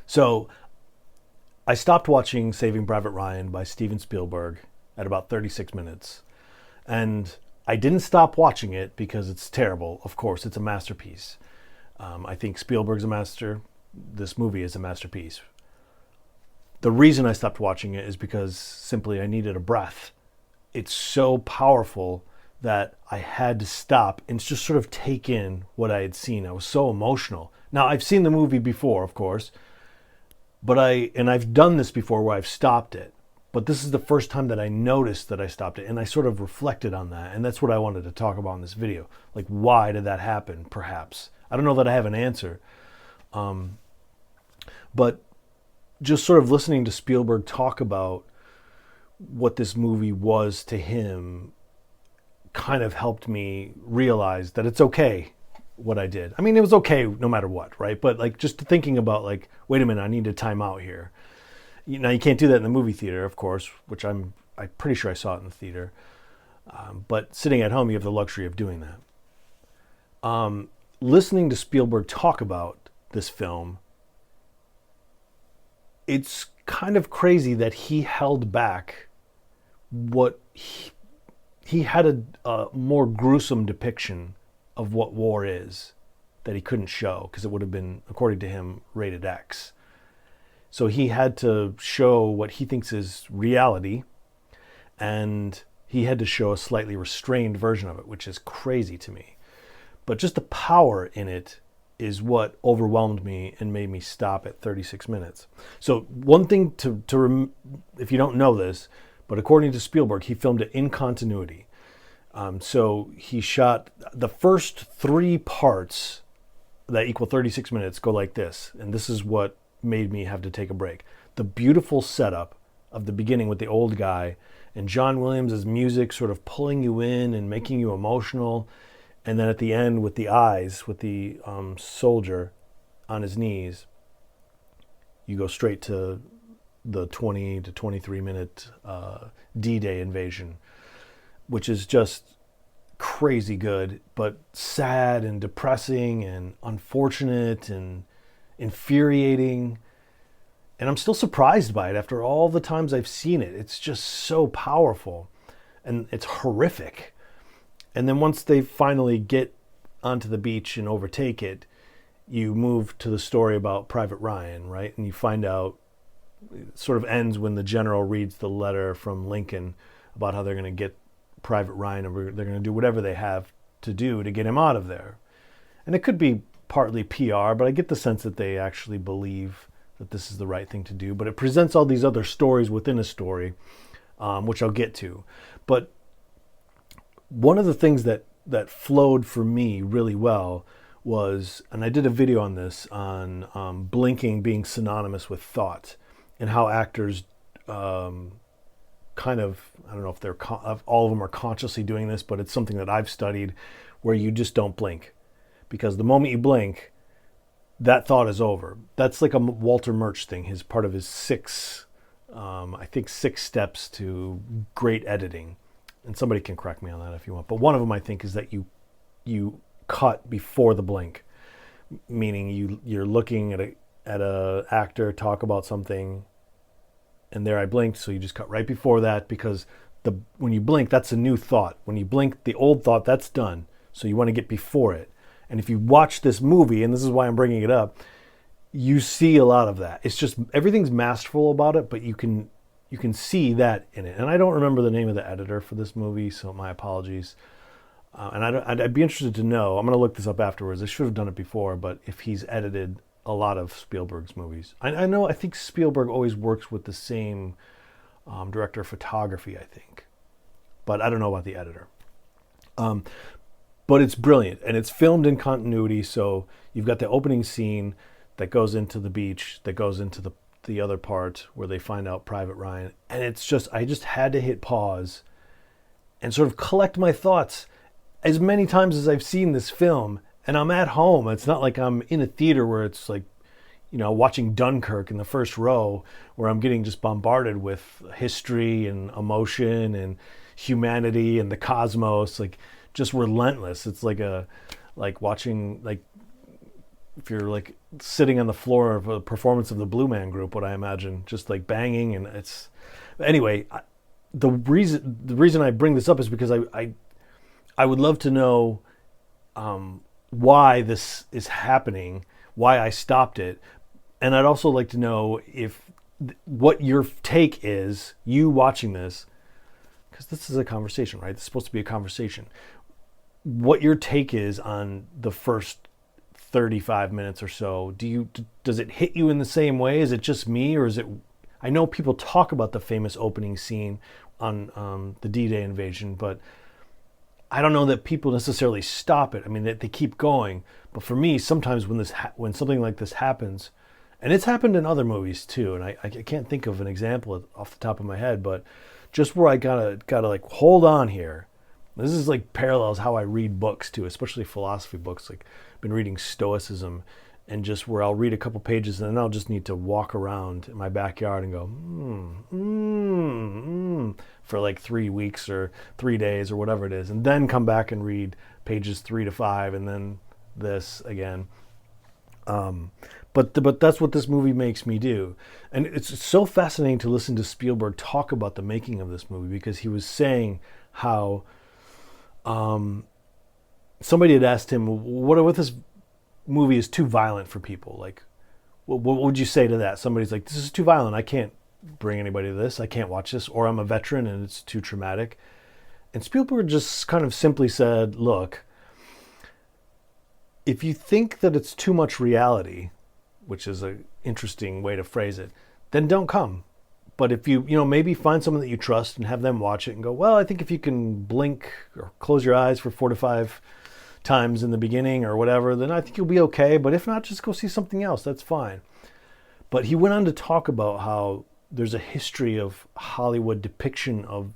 So I stopped watching Saving Private Ryan by Steven Spielberg at about 36 minutes. And I didn't stop watching it because it's terrible. Of course, it's a masterpiece. I think Spielberg's a master. This movie is a masterpiece. The reason I stopped watching it is because simply I needed a breath. It's so powerful that I had to stop and just sort of take in what I had seen. I was so emotional. Now, I've seen the movie before, of course, but I've done this before where I've stopped it. But this is the first time that I noticed that I stopped it, and I sort of reflected on that, and that's what I wanted to talk about in this video. Like, why did that happen, perhaps? I don't know that I have an answer. But just sort of listening to Spielberg talk about what this movie was to him kind of helped me realize that it's okay what I did. I mean, it was okay no matter what, right? But like just thinking about like, wait a minute, I need to time out here. Now you can't do that in the movie theater, of course, which I'm pretty sure I saw it in the theater. But sitting at home, you have the luxury of doing that. Listening to Spielberg talk about this film, it's kind of crazy that he held back what he had a more gruesome depiction of what war is that he couldn't show because it would have been, according to him, rated X. So he had to show what he thinks is reality, and he had to show a slightly restrained version of it, which is crazy to me. But just the power in it is what overwhelmed me and made me stop at 36 minutes. So one thing if you don't know this, but according to Spielberg, he filmed it in continuity. So he shot the first 3 parts that equal 36 minutes go like this. And this is what made me have to take a break. The beautiful setup of the beginning with the old guy and John Williams' music sort of pulling you in and making you emotional. And then at the end with the eyes, with the soldier on his knees, you go straight to the 20 to 23 minute D-Day invasion, which is just crazy good, but sad and depressing and unfortunate and infuriating. And I'm still surprised by it after all the times I've seen it. It's just so powerful and it's horrific. And then once they finally get onto the beach and overtake it, you move to the story about Private Ryan, right? And you find out, it sort of ends when the general reads the letter from Lincoln about how they're going to get Private Ryan and they're going to do whatever they have to do to get him out of there. And it could be partly PR, but I get the sense that they actually believe that this is the right thing to do. But it presents all these other stories within a story, which I'll get to. But one of the things that flowed for me really well was, and I did a video on this, on blinking being synonymous with thought, and how actors kind of, I don't know if all of them are consciously doing this, but it's something that I've studied, where you just don't blink. Because the moment you blink, that thought is over. That's like a Walter Murch thing, his part of his 6 steps to great editing. And somebody can correct me on that if you want. But one of them, I think, is that you cut before the blink, meaning you're looking at a actor talk about something, and there I blinked, so you just cut right before that, because when you blink, that's a new thought. When you blink, the old thought, that's done. So you want to get before it. And if you watch this movie, and this is why I'm bringing it up, you see a lot of that. It's just everything's masterful about it, but you can see that in it. And I don't remember the name of the editor for this movie, so my apologies. And I'd be interested to know. I'm going to look this up afterwards. I should have done it before, but if he's edited a lot of Spielberg's movies. I think Spielberg always works with the same director of photography, I think. But I don't know about the editor. But it's brilliant, and it's filmed in continuity, so you've got the opening scene that goes into the beach, that goes into the other part where they find out Private Ryan, and it's just, I just had to hit pause and sort of collect my thoughts. As many times as I've seen this film, and I'm at home, it's not like I'm in a theater where it's like, watching Dunkirk in the first row, where I'm getting just bombarded with history and emotion and humanity and the cosmos, like just relentless. It's like watching if you're like sitting on the floor of a performance of the Blue Man Group, what I imagine, just like banging, and it's anyway. The reason I bring this up is because I would love to know why this is happening, why I stopped it, and I'd also like to know if what your take is, you watching this, because this is a conversation, right? It's supposed to be a conversation. What your take is on the first 35 minutes or so. Does it hit you in the same way? Is it just me, or is it? I know people talk about the famous opening scene on the D-Day invasion, but I don't know that people necessarily stop it. I mean, they keep going. But for me, sometimes when something like this happens, and it's happened in other movies too, and I can't think of an example off the top of my head, but just where I gotta like hold on here. This is like parallels how I read books too, especially philosophy books. Like I've been reading Stoicism, and just where I'll read a couple pages and then I'll just need to walk around in my backyard and go for like 3 weeks or 3 days or whatever it is, and then come back and read pages 3 to 5 and then this again. But that's what this movie makes me do. And it's so fascinating to listen to Spielberg talk about the making of this movie, because he was saying how somebody had asked him, what this movie is too violent for people. Like, what would you say to that? Somebody's like, this is too violent. I can't bring anybody to this. I can't watch this. Or I'm a veteran and it's too traumatic. And Spielberg just kind of simply said, look, if you think that it's too much reality, which is an interesting way to phrase it, then don't come. But if you maybe find someone that you trust and have them watch it and go, well, I think if you can blink or close your eyes for 4 to 5 times in the beginning or whatever, then I think you'll be okay. But if not, just go see something else. That's fine. But he went on to talk about how there's a history of Hollywood depiction of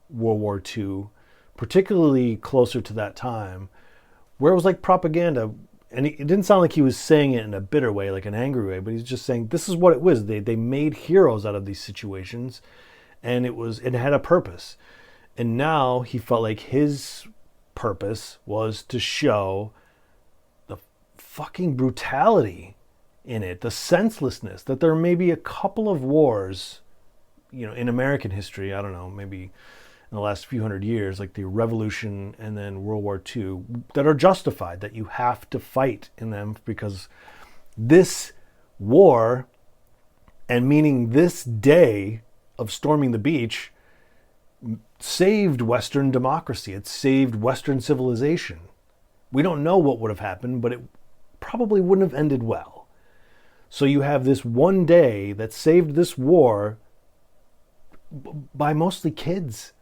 World War II, particularly closer to that time, where it was like propaganda. And it didn't sound like he was saying it in a bitter way, like an angry way, but he's just saying this is what it was. They made heroes out of these situations, and it had a purpose. And now he felt like his purpose was to show the fucking brutality in it, the senselessness, that there may be a couple of wars, in American history, I don't know, maybe in the last few hundred years, like the Revolution and then World War II, that are justified, that you have to fight in them, because this war, and meaning this day of storming the beach, saved Western democracy. It saved Western civilization. We don't know what would have happened, but it probably wouldn't have ended well. So you have this one day that saved this war by mostly kids,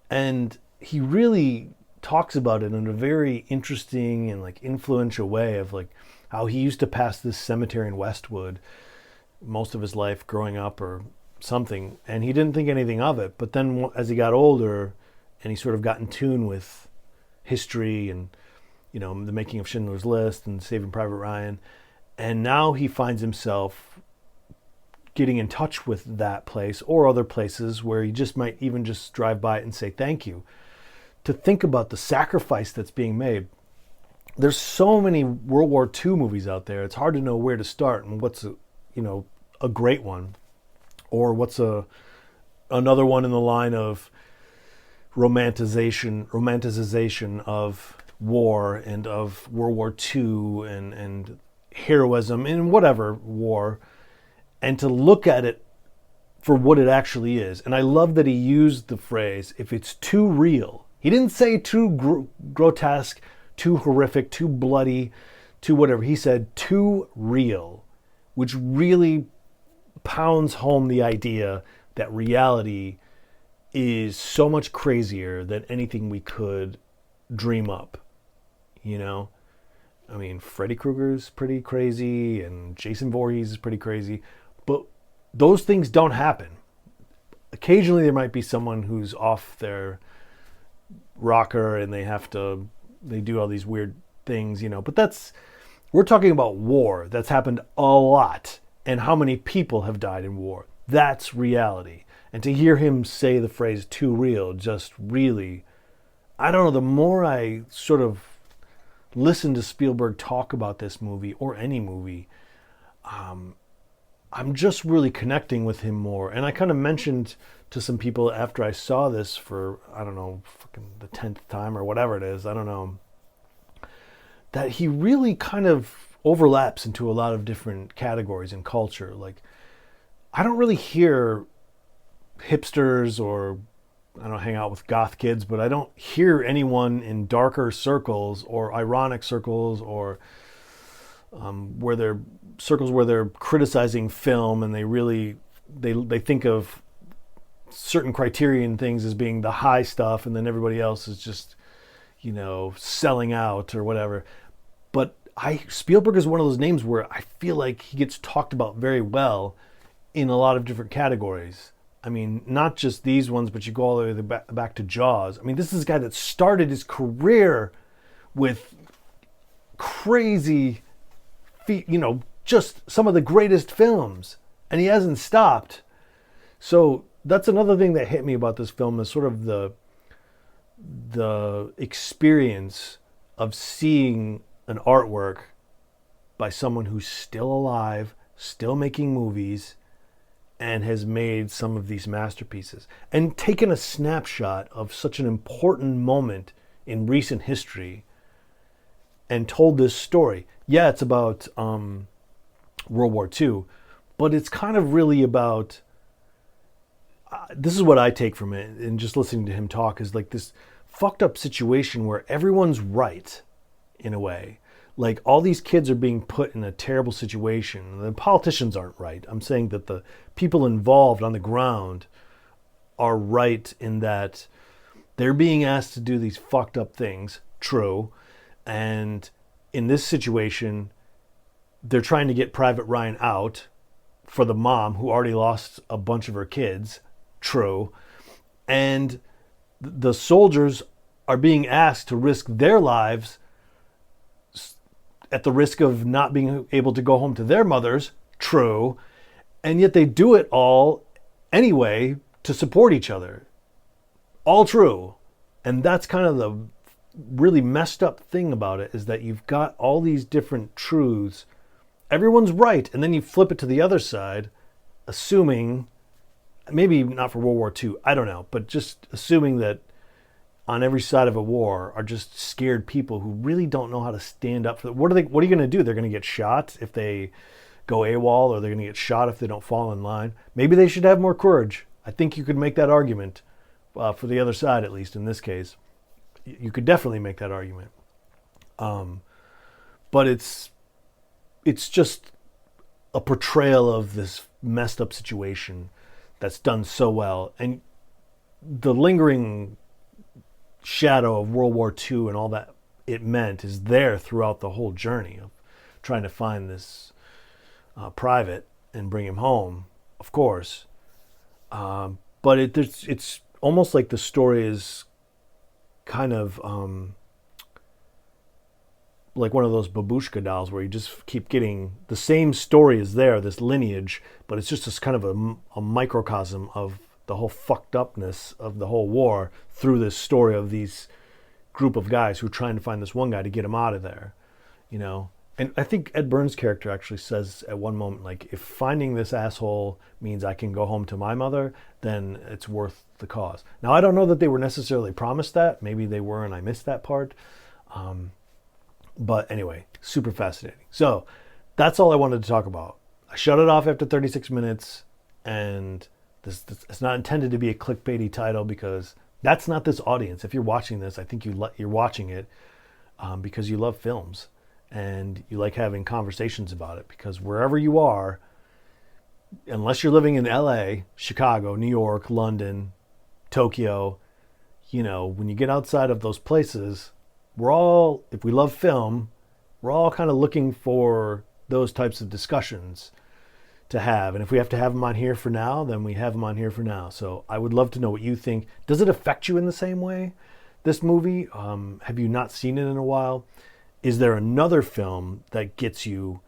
and he really talks about it in a very interesting and like influential way of like how he used to pass this cemetery in Westwood most of his life growing up or something, and he didn't think anything of it. But then as he got older and he sort of got in tune with history and the making of Schindler's List and Saving Private Ryan, and now he finds himself getting in touch with that place or other places where he just might even just drive by it and say thank you, to think about the sacrifice that's being made. There's so many World War II movies out there. It's hard to know where to start and what's a great one, or what's another one in the line of romanticization of war and of World War II and heroism in whatever war, and to look at it for what it actually is. And I love that he used the phrase, if it's too real. He didn't say too grotesque, too horrific, too bloody, too whatever. He said too real, which really pounds home the idea that reality is so much crazier than anything we could dream up. I mean, Freddy Krueger's pretty crazy and Jason Voorhees is pretty crazy, but those things don't happen. Occasionally there might be someone who's off their rocker and they do all these weird things, but we're talking about war that's happened a lot, and how many people have died in war. That's reality. And to hear him say the phrase too real just really, I don't know, the more I sort of listen to Spielberg talk about this movie or any movie, I'm just really connecting with him more. And I kind of mentioned to some people after I saw this for, I don't know, fucking the 10th time or whatever it is, I don't know, that he really kind of overlaps into a lot of different categories in culture. Like, I don't really hear hipsters or, I don't hang out with goth kids, but I don't hear anyone in darker circles or ironic circles or where they're circles where they're criticizing film and they think of certain criterion things as being the high stuff, and then everybody else is just, selling out or whatever. But Spielberg is one of those names where I feel like he gets talked about very well in a lot of different categories. I mean, not just these ones, but you go all the way back to Jaws. I mean, this is a guy that started his career with crazy, just some of the greatest films, and he hasn't stopped. So that's another thing that hit me about this film, is sort of the experience of seeing an artwork by someone who's still alive, still making movies, and has made some of these masterpieces and taken a snapshot of such an important moment in recent history and told this story. Yeah, it's about World War II, but it's kind of really about, this is what I take from it, and just listening to him talk, is like this fucked up situation where everyone's right in a way. Like, all these kids are being put in a terrible situation. The politicians aren't right. I'm saying that the people involved on the ground are right in that they're being asked to do these fucked up things. True. And in this situation, they're trying to get Private Ryan out for the mom who already lost a bunch of her kids. True. And the soldiers are being asked to risk their lives at the risk of not being able to go home to their mothers. True. And yet they do it all anyway to support each other. All true. And that's kind of the really messed up thing about it, is that you've got all these different truths. Everyone's right. And then you flip it to the other side, assuming, maybe not for World War II, I don't know, but just assuming that on every side of a war are just scared people who really don't know how to stand up for it. What are you going to do? They're going to get shot if they go AWOL, or they're going to get shot if they don't fall in line. Maybe they should have more courage. I think you could make that argument for the other side, at least in this case. You could definitely make that argument. But it's just a portrayal of this messed up situation that's done so well. And the lingering shadow of World War II and all that it meant is there throughout the whole journey of trying to find this private and bring him home, of course. But it's almost like the story is kind of like one of those babushka dolls where you just keep getting the same story is there, this lineage, but it's just this kind of a microcosm of the whole fucked upness of the whole war through this story of these group of guys who are trying to find this one guy to get him out of there, And I think Ed Burns' character actually says at one moment, like, if finding this asshole means I can go home to my mother, then it's worth the cause. Now, I don't know that they were necessarily promised that. Maybe they were and I missed that part. But anyway, super fascinating. So that's all I wanted to talk about. I shut it off after 36 minutes, and this it's not intended to be a clickbaity title, because that's not this audience. If you're watching this, I think you're watching it because you love films and you like having conversations about it, because wherever you are, unless you're living in LA, Chicago, New York, London, Tokyo, when you get outside of those places, if we love film, we're all kind of looking for those types of discussions to have. And if we have to have them on here for now, then we have them on here for now. So I would love to know what you think. Does it affect you in the same way, this movie? Have you not seen it in a while? Is there another film that gets you,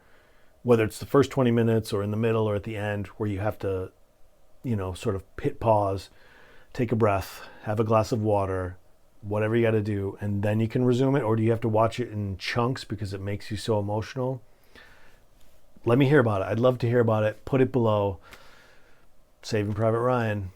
whether it's the first 20 minutes or in the middle or at the end, where you have to, sort of hit pause, take a breath, have a glass of water, whatever you got to do, and then you can resume it? Or do you have to watch it in chunks because it makes you so emotional? Let me hear about it. I'd love to hear about it. Put it below. Saving Private Ryan.